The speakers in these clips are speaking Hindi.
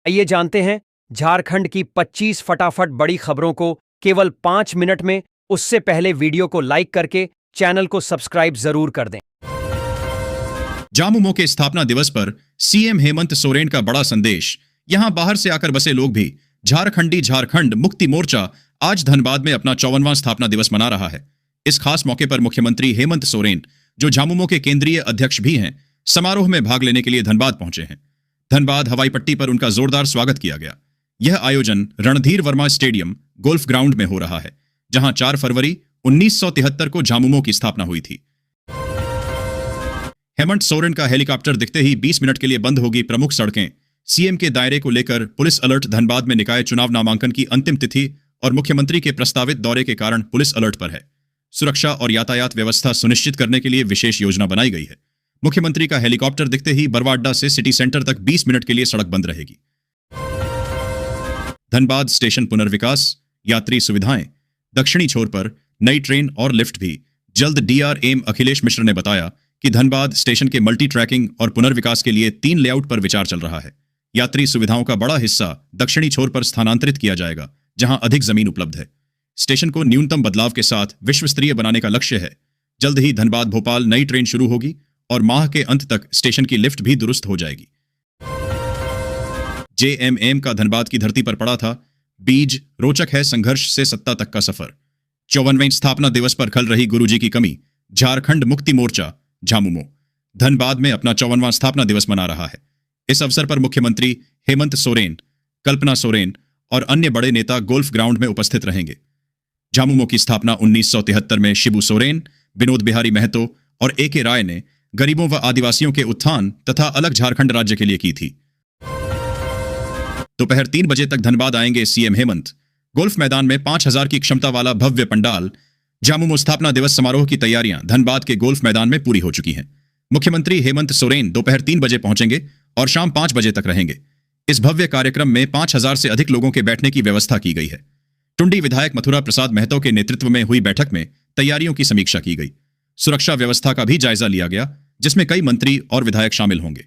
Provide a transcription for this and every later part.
आइए जानते हैं झारखंड की 25 फटाफट बड़ी खबरों को केवल 5 मिनट में। उससे पहले वीडियो को लाइक करके चैनल को सब्सक्राइब जरूर कर दें। झामुमो के स्थापना दिवस पर सीएम हेमंत सोरेन का बड़ा संदेश। यहां बाहर से आकर बसे लोग भी झारखंडी झारखंड मुक्ति मोर्चा आज धनबाद में अपना 54वां स्थापना दिवस मना रहा है। इस खास मौके पर मुख्यमंत्री हेमंत सोरेन, जो झामुमो के केंद्रीय अध्यक्ष भी हैं, समारोह में भाग लेने के लिए धनबाद पहुंचे हैं। धनबाद हवाई पट्टी पर उनका जोरदार स्वागत किया गया। यह आयोजन Randhir Verma stadium golf ground में हो रहा है, जहां 4 फरवरी 1973 को झामुमो की स्थापना हुई थी। हेमंत सोरेन का हेलीकॉप्टर दिखते ही 20 मिनट के लिए बंद होगी प्रमुख सड़कें। सीएम के दायरे को लेकर पुलिस अलर्ट। धनबाद में निकाय चुनाव नामांकन की अंतिम तिथि और मुख्यमंत्री के प्रस्तावित दौरे के कारण पुलिस अलर्ट पर है। सुरक्षा और यातायात व्यवस्था सुनिश्चित करने के लिए विशेष योजना बनाई गई है। मुख्यमंत्री का हेलीकॉप्टर दिखते ही बरवा अड्डा से सिटी सेंटर तक 20 मिनट के लिए सड़क बंद रहेगी। धनबाद स्टेशन पुनर्विकास, यात्री सुविधाएं, दक्षिणी छोर पर नई ट्रेन और लिफ्ट भी जल्द। डीआरएम अखिलेश मिश्र ने बताया कि धनबाद स्टेशन के मल्टी ट्रैकिंग और पुनर्विकास के लिए 3 लेआउट पर विचार चल रहा है। यात्री सुविधाओं का बड़ा हिस्सा दक्षिणी छोर पर स्थानांतरित किया जाएगा, जहां अधिक जमीन उपलब्ध है। स्टेशन को न्यूनतम बदलाव के साथ विश्व स्तरीय बनाने का लक्ष्य है। जल्द ही धनबाद भोपाल नई ट्रेन शुरू होगी और माह के अंत तक स्टेशन की लिफ्ट भी दुरुस्त हो जाएगी। जेएमएम का धनबाद की धरती पर पड़ा था बीज। रोचक है संघर्ष से सत्ता तक का सफर। 54वें स्थापना दिवस पर खल रही गुरुजी की कमी। झारखंड मुक्ति मोर्चा झामुमो धनबाद में अपना 54वां स्थापना दिवस मना रहा है। इस अवसर पर मुख्यमंत्री हेमंत सोरेन, कल्पना सोरेन और अन्य बड़े नेता गोल्फ ग्राउंड में उपस्थित रहेंगे। झामुमो की स्थापना 1973 में शिबू सोरेन, विनोद बिहारी महतो और ए.के. राय ने गरीबों व आदिवासियों के उत्थान तथा अलग झारखंड राज्य के लिए की थी। दोपहर 3 बजे तक धनबाद आएंगे सीएम हेमंत। गोल्फ मैदान में 5000 की क्षमता वाला भव्य पंडाल। झामुमो स्थापना दिवस समारोह की तैयारियां धनबाद के गोल्फ मैदान में पूरी हो चुकी हैं। मुख्यमंत्री हेमंत सोरेन दोपहर 3 बजे पहुंचेंगे और शाम 5 बजे तक रहेंगे। इस भव्य कार्यक्रम में 5000 से अधिक लोगों के बैठने की व्यवस्था की गई है। टुंडी विधायक मथुरा प्रसाद महतो के नेतृत्व में हुई बैठक में तैयारियों की समीक्षा की गई। सुरक्षा व्यवस्था का भी जायजा लिया गया, जिसमें कई मंत्री और विधायक शामिल होंगे।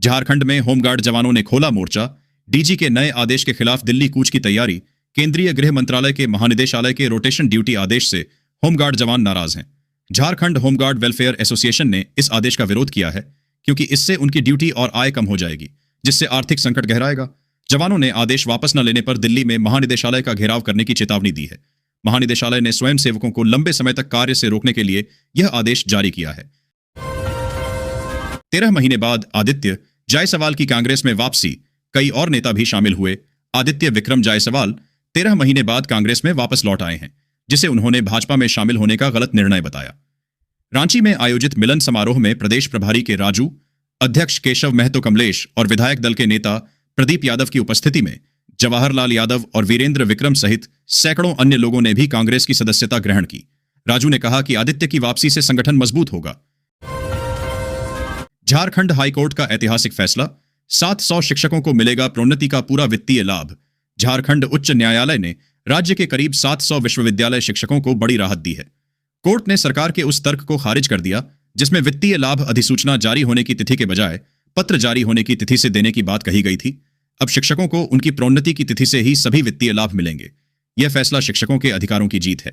झारखंड में होमगार्ड जवानों ने खोला मोर्चा। डीजी के नए आदेश के खिलाफ दिल्ली कूच की तैयारी। केंद्रीय गृह मंत्रालय के महानिदेशालय के रोटेशन ड्यूटी आदेश से होमगार्ड जवान नाराज हैं। झारखंड होमगार्ड वेलफेयर एसोसिएशन ने इस आदेश का विरोध किया है, क्योंकि इससे उनकी ड्यूटी और आय कम हो जाएगी, जिससे आर्थिक संकट गहराएगा। जवानों ने आदेश वापस न लेने पर दिल्ली में महानिदेशालय का घेराव करने की चेतावनी दी है। महानिदेशालय ने स्वयं सेवकों को लंबे समय तक कार्य से रोकने के लिए यह आदेश जारी किया है। 13 महीने बाद आदित्य जायसवाल की कांग्रेस में वापसी। कई और नेता भी शामिल हुए। आदित्य विक्रम जायसवाल 13 महीने बाद कांग्रेस में वापस लौट आए हैं, जिसे उन्होंने भाजपा में शामिल होने का गलत निर्णय बताया। रांची में आयोजित मिलन समारोह में प्रदेश प्रभारी के राजू, अध्यक्ष केशव महतो कमलेश और विधायक दल के नेता प्रदीप यादव की उपस्थिति में जवाहरलाल यादव और वीरेंद्र विक्रम सहित सैकड़ों अन्य लोगों ने भी कांग्रेस की सदस्यता ग्रहण की। राजू ने कहा कि आदित्य की वापसी से संगठन मजबूत होगा। झारखंड हाईकोर्ट का ऐतिहासिक फैसला। 700 शिक्षकों को मिलेगा प्रोन्नति का पूरा वित्तीय लाभ। झारखंड उच्च न्यायालय ने राज्य के करीब 700 विश्वविद्यालय शिक्षकों को बड़ी राहत दी है। कोर्ट ने सरकार के उस तर्क को खारिज कर दिया, जिसमें वित्तीय लाभ अधिसूचना जारी होने की तिथि के बजाय पत्र जारी होने की तिथि से देने की बात कही गई थी। अब शिक्षकों को उनकी प्रोन्नति की तिथि से ही सभी वित्तीय लाभ मिलेंगे। यह फैसला शिक्षकों के अधिकारों की जीत है।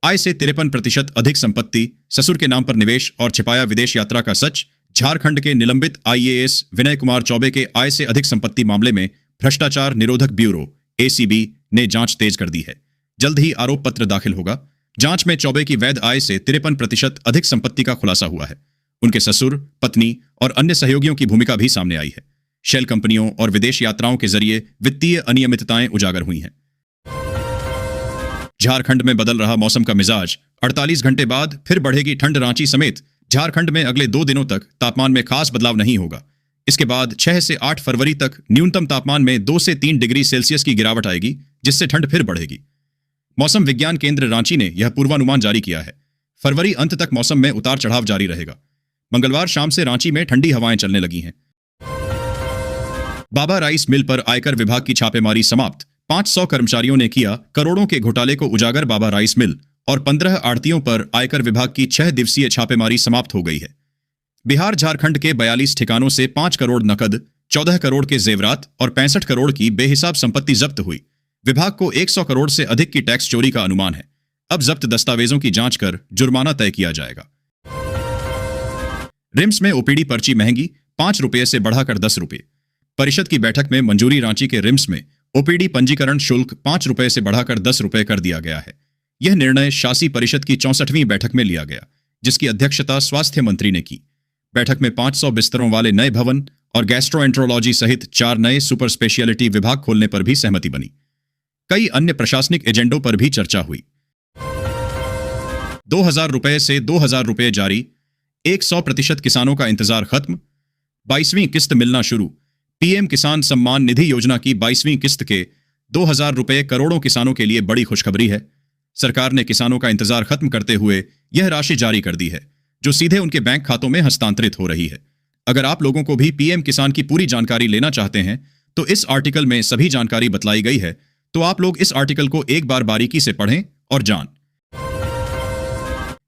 आय से 53% अधिक संपत्ति, ससुर के नाम पर निवेश और छिपाया विदेश यात्रा का सच। झारखंड के निलंबित आईएएस विनय कुमार चौबे के आय से अधिक संपत्ति मामले में भ्रष्टाचार निरोधक ब्यूरो एसीबी ने जांच तेज कर दी है। जल्द ही आरोप पत्र दाखिल होगा। जांच में चौबे की वैध आय से 53% अधिक संपत्ति का खुलासा हुआ है। उनके ससुर, पत्नी और अन्य सहयोगियों की भूमिका भी सामने आई है। शेल कंपनियों और विदेश यात्राओं के जरिए वित्तीय अनियमितताएं उजागर हुई हैं। झारखंड में बदल रहा मौसम का मिजाज। 48 घंटे बाद फिर बढ़ेगी ठंड। रांची समेत झारखंड में अगले 2 दिनों तक तापमान में खास बदलाव नहीं होगा। इसके बाद 6 से 8 फरवरी तक न्यूनतम तापमान में 2 से 3 डिग्री सेल्सियस की गिरावट आएगी, जिससे ठंड फिर बढ़ेगी। मौसम विज्ञान केंद्र रांची ने यह पूर्वानुमान जारी किया है। फरवरी अंत तक मौसम में उतार चढ़ाव जारी रहेगा। मंगलवार शाम से रांची में ठंडी हवाएं चलने लगी हैं। बाबा राइस मिल पर आयकर विभाग की छापेमारी समाप्त। 500 कर्मचारियों ने किया करोड़ों के घोटाले को उजागर। बाबा राइस मिल और 15 आढ़तियों पर आयकर विभाग की 6 दिवसीय छापेमारी समाप्त हो गई है। बिहार झारखंड के 42 ठिकानों से 5 करोड़ नकद, 14 करोड़ के जेवरात और 65 करोड़ की बेहिसाब संपत्ति जब्त हुई। विभाग को 100 करोड़ से अधिक की टैक्स चोरी का अनुमान है। अब जब्त दस्तावेजों की जांच कर जुर्माना तय किया जाएगा। रिम्स में ओपीडी पर्ची महंगी, 5 रुपये से बढ़ाकर 10 रुपये। परिषद की बैठक में मंजूरी। रांची के रिम्स में ओपीडी पंजीकरण शुल्क 5 रुपये से बढ़ाकर 10 रुपये कर दिया गया है। यह निर्णय शासी परिषद की 64वीं बैठक में लिया गया, जिसकी अध्यक्षता स्वास्थ्य मंत्री ने की। बैठक में 500 बिस्तरों वाले नए भवन और गैस्ट्रोएंट्रोलॉजी सहित 4 नए सुपर स्पेशियलिटी विभाग खोलने पर भी सहमति बनी। कई अन्य प्रशासनिक एजेंडों पर भी चर्चा हुई। 2000 रुपये से 2000 रुपये जारी, 100% किसानों का इंतजार खत्म, 22वीं किस्त मिलना शुरू। पीएम किसान सम्मान निधि योजना की 22वीं किस्त के 2000 रुपये करोड़ों किसानों के लिए बड़ी खुशखबरी है। सरकार ने किसानों का इंतजार खत्म करते हुए यह राशि जारी कर दी है, जो सीधे उनके बैंक खातों में हस्तांतरित हो रही है। अगर आप लोगों को भी पीएम किसान की पूरी जानकारी लेना चाहते हैं तो इस आर्टिकल में सभी जानकारी बतलाई गई है, तो आप लोग इस आर्टिकल को एक बार बारीकी से पढ़ें और जान।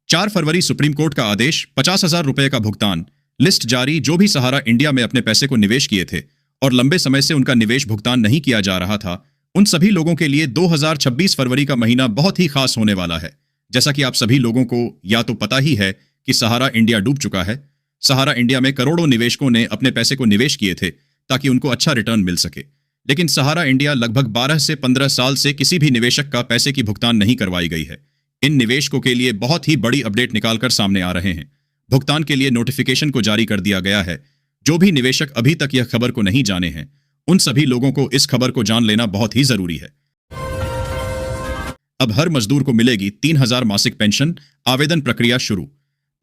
4 फरवरी सुप्रीम कोर्ट का आदेश, 50,000 रुपये का भुगतान। लिस्ट जारी। जो भी सहारा इंडिया में अपने पैसे को निवेश किए थे और लंबे समय से उनका निवेश भुगतान नहीं किया जा रहा था, उन सभी लोगों के लिए 2026 फरवरी का महीना बहुत ही खास होने वाला है। जैसा कि आप सभी लोगों को या तो पता ही है कि सहारा इंडिया डूब चुका है। सहारा इंडिया में करोड़ों निवेशकों ने अपने पैसे को निवेश किए थे ताकि उनको अच्छा रिटर्न मिल सके, लेकिन सहारा इंडिया लगभग 12 से 15 साल से किसी भी निवेशक का पैसे की भुगतान नहीं करवाई गई है। इन निवेशकों के लिए बहुत ही बड़ी अपडेट निकालकर सामने आ रहे हैं। भुगतान के लिए नोटिफिकेशन को जारी कर दिया गया है। जो भी निवेशक अभी तक यह खबर को नहीं जाने हैं, उन सभी लोगों को इस खबर को जान लेना बहुत ही जरूरी है। अब हर मजदूर को मिलेगी 3000 मासिक पेंशन। आवेदन प्रक्रिया शुरू।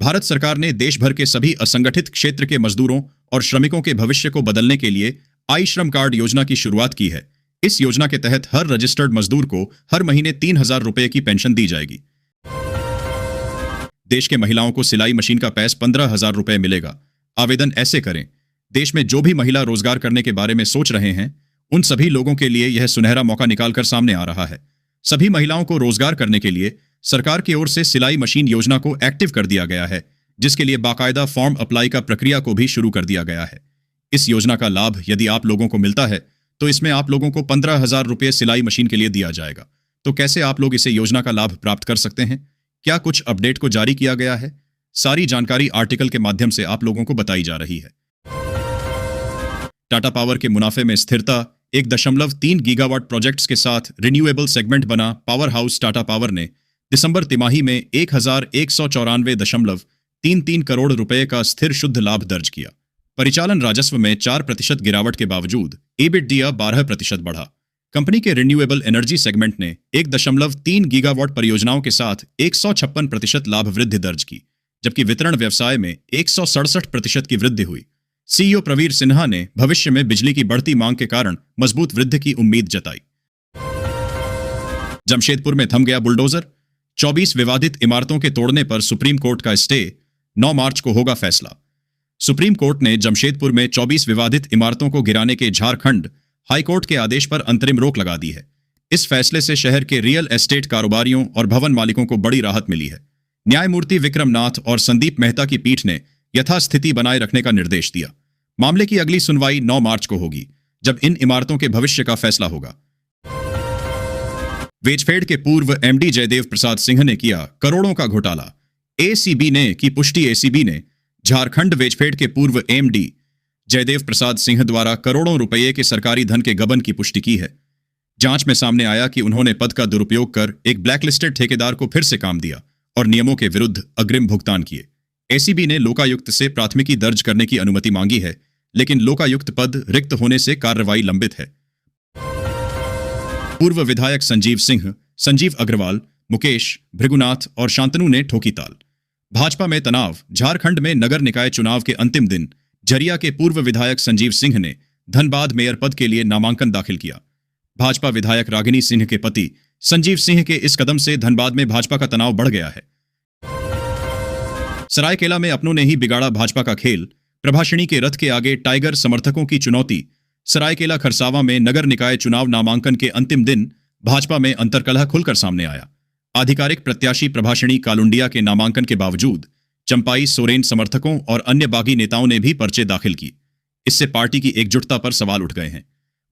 भारत सरकार ने देश भर के सभी असंगठित क्षेत्र के मजदूरों और श्रमिकों के भविष्य को बदलने के लिए आई श्रम कार्ड योजना की शुरुआत की है। इस योजना के तहत हर रजिस्टर्ड मजदूर को हर महीने 3000 रुपये की पेंशन दी जाएगी। देश के महिलाओं को सिलाई मशीन का पैस 15,000 रुपये मिलेगा। आवेदन ऐसे करें। देश में जो भी महिला रोजगार करने के बारे में सोच रहे हैं, उन सभी लोगों के लिए यह सुनहरा मौका निकालकर सामने आ रहा है। सभी महिलाओं को रोजगार करने के लिए सरकार की ओर से सिलाई मशीन योजना को एक्टिव कर दिया गया है, जिसके लिए बाकायदा फॉर्म अप्लाई का प्रक्रिया को भी शुरू कर दिया गया है। इस योजना का लाभ यदि आप लोगों को मिलता है तो इसमें आप लोगों को 15,000 रुपये सिलाई मशीन के लिए दिया जाएगा। तो कैसे आप लोग इसे योजना का लाभ प्राप्त कर सकते हैं? क्या कुछ अपडेट को जारी किया गया है? सारी जानकारी आर्टिकल के माध्यम से आप लोगों को बताई जा रही है। टाटा पावर के मुनाफे में स्थिरता। 1.3 गीगावाट प्रोजेक्ट्स के साथ रिन्यूएबल सेगमेंट बना पावर हाउस टाटा पावर ने दिसंबर तिमाही में 1194.33 करोड़ रुपए का स्थिर शुद्ध लाभ दर्ज किया। परिचालन राजस्व में 4% गिरावट के बावजूद EBITDA 12% बढ़ा। कंपनी के रिन्यूएबल एनर्जी सेगमेंट ने 1.3 गीगावाट परियोजनाओं के साथ 156% लाभ वृद्धि दर्ज की, जबकि वितरण व्यवसाय में 167% की वृद्धि हुई। सीईओ प्रवीर सिन्हा ने भविष्य में बिजली की बढ़ती मांग के कारण मजबूत वृद्धि की उम्मीद जताई। जमशेदपुर में थम गया बुलडोजर। 24 विवादित इमारतों के तोड़ने पर सुप्रीम कोर्ट का स्टे। 9 मार्च को होगा फैसला। सुप्रीम कोर्ट ने जमशेदपुर में 24 विवादित इमारतों को गिराने के झारखंड हाईकोर्ट के आदेश पर अंतरिम रोक लगा दी है। इस फैसले से शहर के रियल एस्टेट कारोबारियों और भवन मालिकों को बड़ी राहत मिली है। न्यायमूर्ति विक्रम नाथ और संदीप मेहता की पीठ ने यथास्थिति बनाए रखने का निर्देश दिया। मामले की अगली सुनवाई 9 मार्च को होगी, जब इन इमारतों के भविष्य का फैसला होगा। वेजफेड के पूर्व एमडी जयदेव प्रसाद सिंह ने किया करोड़ों का घोटाला। एसीबी ने की पुष्टि। एसीबी ने झारखंड वेजफेड के पूर्व एमडी जयदेव प्रसाद सिंह द्वारा करोड़ों रुपये के सरकारी धन के गबन की पुष्टि की है। जांच में सामने आया कि उन्होंने पद का दुरुपयोग कर एक ब्लैकलिस्टेड ठेकेदार को फिर से काम दिया और नियमों के विरुद्ध अग्रिम भुगतान किए। एसीबी ने लोकायुक्त से प्राथमिकी दर्ज करने की अनुमति मांगी है, लेकिन लोकायुक्त पद रिक्त होने से कार्रवाई लंबित है। पूर्व विधायक संजीव सिंह, संजीव अग्रवाल, मुकेश, भृगुनाथ और शांतनु ने ठोकी ताल। भाजपा में तनाव। झारखंड में नगर निकाय चुनाव के अंतिम दिन झरिया के पूर्व विधायक संजीव सिंह ने धनबाद मेयर पद के लिए नामांकन दाखिल किया। भाजपा विधायक रागिनी सिंह के पति संजीव सिंह के इस कदम से धनबाद में भाजपा का तनाव बढ़ गया है। सरायकेला में अपनों ने ही बिगाड़ा भाजपा का खेल। प्रभाषिणी के रथ के आगे टाइगर समर्थकों की चुनौती। सरायकेला खरसावां में नगर निकाय चुनाव नामांकन के अंतिम दिन भाजपा में अंतर्कलह खुलकर सामने आया। आधिकारिक प्रत्याशी प्रभाषिणी कालुंडिया के नामांकन के बावजूद चंपाई सोरेन समर्थकों और अन्य बागी नेताओं ने भी पर्चे दाखिल किए। इससे पार्टी की एकजुटता पर सवाल उठ गए हैं।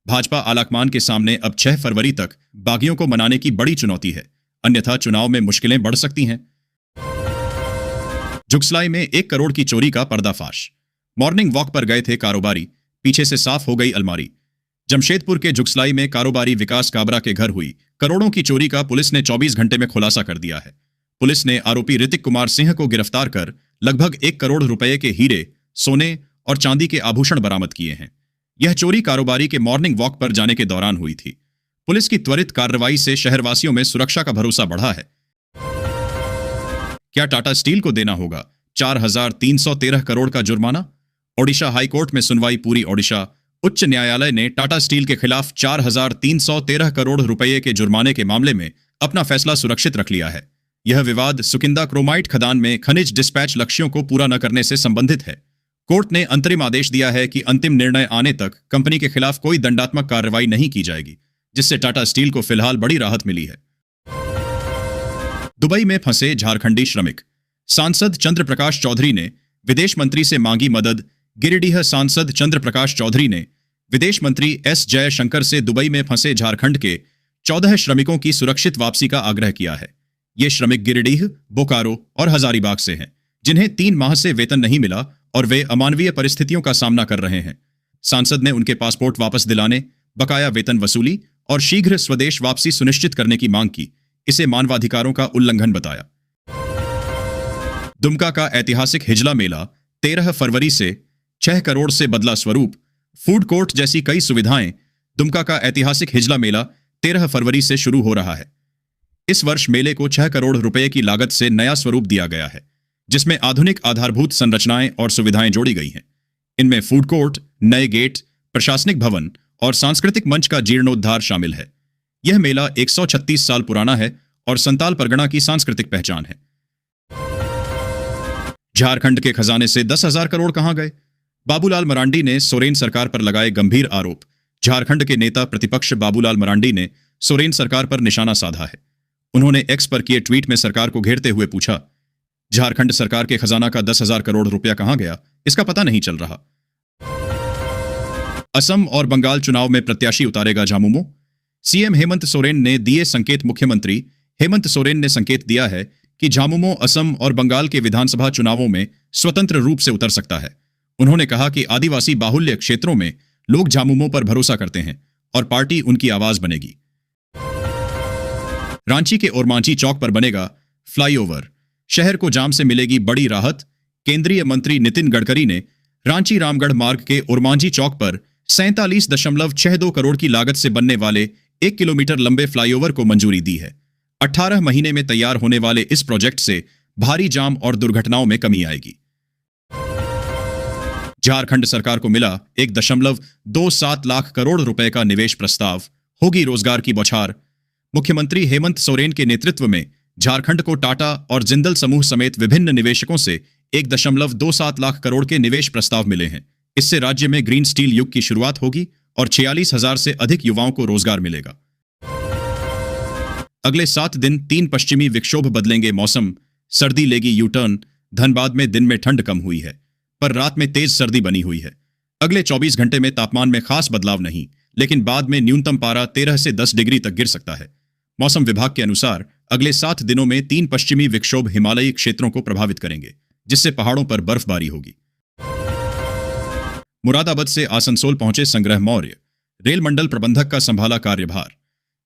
भाजपा आलाकमान के सामने अब 6 फरवरी तक बागियों को मनाने की बड़ी चुनौती है, अन्यथा चुनाव में मुश्किलें बढ़ सकती हैं। जुगसलाई में 1 करोड़ की चोरी का पर्दाफाश। मॉर्निंग वॉक पर गए थे कारोबारी, पीछे से साफ हो गई अलमारी। जमशेदपुर के जुगसलाई में कारोबारी विकास काबरा के घर हुई करोड़ों की चोरी का पुलिस ने 24 घंटे में खुलासा कर दिया है। पुलिस ने आरोपी ऋतिक कुमार सिंह को गिरफ्तार कर लगभग 1 करोड़ रुपए के हीरे, सोने और चांदी के आभूषण बरामद किए हैं। यह चोरी कारोबारी के मॉर्निंग वॉक पर जाने के दौरान हुई थी। पुलिस की त्वरित कार्रवाई से शहरवासियों में सुरक्षा का भरोसा बढ़ा है। क्या टाटा स्टील को देना होगा 4,313 करोड़ का जुर्माना? ओडिशा हाईकोर्ट में सुनवाई पूरी। ओडिशा उच्च न्यायालय ने टाटा स्टील के खिलाफ 4,313 करोड़ रुपए के जुर्माने के मामले में अपना फैसला सुरक्षित रख लिया है। यह विवाद सुकिंदा क्रोमाइट खदान में खनिज डिस्पैच लक्ष्यों को पूरा न करने से संबंधित है। कोर्ट ने अंतरिम आदेश दिया है कि अंतिम निर्णय आने तक कंपनी के खिलाफ कोई दंडात्मक कार्रवाई नहीं की जाएगी, जिससे टाटा स्टील को फिलहाल बड़ी राहत मिली है। दुबई में फंसे झारखंडी श्रमिक। सांसद चंद्र प्रकाश चौधरी ने विदेश मंत्री से मांगी मदद। गिरिडीह सांसद चंद्र प्रकाश चौधरी ने विदेश मंत्री एस जयशंकर से दुबई में फंसे झारखंड के 14 श्रमिकों की सुरक्षित वापसी का आग्रह किया है। ये श्रमिक गिरिडीह, बोकारो और हजारीबाग से हैं, जिन्हें 3 माह से वेतन नहीं मिला और वे अमानवीय परिस्थितियों का सामना कर रहे हैं। सांसद ने उनके पासपोर्ट वापस दिलाने, बकाया वेतन वसूली और शीघ्र स्वदेश वापसी सुनिश्चित करने की मांग की। इसे मानवाधिकारों का उल्लंघन बताया। दुमका का ऐतिहासिक हिजला मेला 13 फरवरी से 6 करोड़ से बदला स्वरूप। फूड कोर्ट जैसी कई सुविधाएं। दुमका का ऐतिहासिक हिजला मेला 13 फरवरी से शुरू हो रहा है। इस वर्ष मेले को 6 करोड़ रुपए की लागत से नया स्वरूप दिया गया है, जिसमें आधुनिक आधारभूत संरचनाएं और सुविधाएं जोड़ी गई हैं। इनमें फूड कोर्ट, नए गेट, प्रशासनिक भवन और सांस्कृतिक मंच का जीर्णोद्धार शामिल है। यह मेला 136 साल पुराना है और संताल परगना की सांस्कृतिक पहचान है। झारखंड के खजाने से 10,000 करोड़ कहां गए? बाबूलाल मरांडी ने सोरेन सरकार पर लगाए गंभीर आरोप। झारखंड के नेता प्रतिपक्ष बाबूलाल मरांडी ने सोरेन सरकार पर निशाना साधा है। उन्होंने एक्स पर किए ट्वीट में सरकार को घेरते हुए पूछा, झारखंड सरकार के खजाना का 10,000 करोड़ रुपया कहां गया? इसका पता नहीं चल रहा। असम और बंगाल चुनाव में प्रत्याशी उतारेगा झामुमो। सीएम हेमंत सोरेन ने दिए संकेत। मुख्यमंत्री हेमंत सोरेन ने संकेत दिया है कि झामुमो असम और बंगाल के विधानसभा चुनावों में स्वतंत्र रूप से उतर सकता है। उन्होंने कहा कि आदिवासी बाहुल्य क्षेत्रों में लोग झामुमो पर भरोसा करते हैं और पार्टी उनकी आवाज बनेगी। रांची के ओरमांझी चौक पर बनेगा फ्लाईओवर। शहर को जाम से मिलेगी बड़ी राहत। केंद्रीय मंत्री नितिन गडकरी ने रांची रामगढ़ मार्ग के ओरमांझी चौक पर 47.62 करोड़ की लागत से बनने वाले 1 किलोमीटर लंबे फ्लाईओवर को मंजूरी दी है। 18 महीने में तैयार होने वाले इस प्रोजेक्ट से भारी जाम और दुर्घटनाओं में कमी आएगी। झारखंड सरकार को मिला 1.27 लाख करोड़ रुपए का निवेश प्रस्ताव। होगी रोजगार की बौछार। मुख्यमंत्री हेमंत सोरेन के नेतृत्व में झारखंड को टाटा और जिंदल समूह समेत विभिन्न निवेशकों से 1.27 लाख करोड़ के निवेश प्रस्ताव मिले हैं। इससे राज्य में ग्रीन स्टील युग की शुरुआत होगी और 46,000 से अधिक युवाओं को रोजगार मिलेगा। अगले 7 दिन 3 पश्चिमी विक्षोभ बदलेंगे मौसम। सर्दी लेगी यू टर्न। धनबाद में दिन में ठंड कम हुई है, पर रात में तेज सर्दी बनी हुई है। अगले 24 घंटे में तापमान में खास बदलाव नहीं, लेकिन बाद में न्यूनतम पारा 13 से 10 डिग्री तक गिर सकता है। मौसम विभाग के अनुसार अगले 7 दिनों में 3 पश्चिमी विक्षोभ हिमालयी क्षेत्रों को प्रभावित करेंगे, जिससे पहाड़ों पर बर्फबारी होगी। मुरादाबाद से आसनसोल पहुंचे संग्रह मौर्य। रेल मंडल प्रबंधक का संभाला कार्यभार।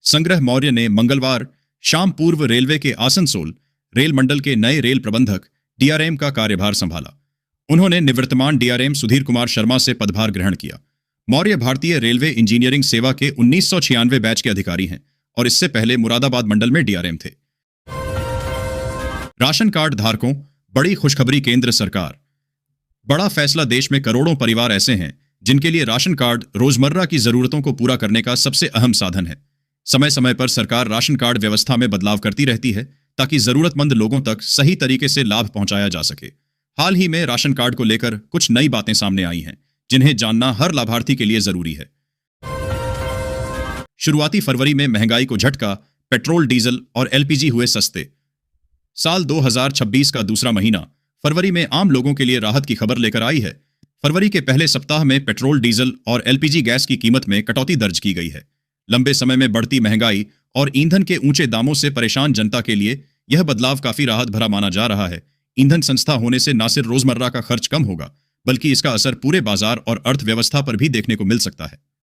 संग्रह मौर्य ने मंगलवार शाम पूर्व रेलवे के आसनसोल रेल मंडल के नए रेल प्रबंधक डीआरएम का कार्यभार संभाला। उन्होंने निवर्तमान डीआरएम सुधीर कुमार शर्मा से पदभार ग्रहण किया। मौर्य भारतीय रेलवे इंजीनियरिंग सेवा के 1996 बैच के अधिकारी हैं और इससे पहले मुरादाबाद मंडल में डीआरएम थे। राशन कार्ड धारकों बड़ी खुशखबरी। केंद्र सरकार बड़ा फैसला। देश में करोड़ों परिवार ऐसे हैं जिनके लिए राशन कार्ड रोजमर्रा की जरूरतों को पूरा करने का सबसे अहम साधन है। समय समय पर सरकार राशन कार्ड व्यवस्था में बदलाव करती रहती है ताकि जरूरतमंद लोगों तक सही तरीके से लाभ पहुंचाया जा सके। हाल ही में राशन कार्ड को लेकर कुछ नई बातें सामने आई हैं, जिन्हें जानना हर लाभार्थी के लिए जरूरी है। शुरुआती फरवरी में महंगाई को झटका। पेट्रोल, डीजल और एलपीजी हुए सस्ते। साल 2026 का दूसरा महीना फरवरी में आम लोगों के लिए राहत की खबर लेकर आई है। फरवरी के पहले सप्ताह में पेट्रोल, डीजल और एलपीजी गैस की कीमत में कटौती दर्ज की गई है। लंबे समय में बढ़ती महंगाई और ईंधन के ऊंचे दामों से परेशान जनता के लिए यह बदलाव काफी राहत भरा माना जा रहा है। ईंधन संस्था होने से न सिर्फ रोजमर्रा का खर्च कम होगा, बल्कि इसका असर पूरे बाजार और अर्थव्यवस्था पर भी देखने को मिल सकता है।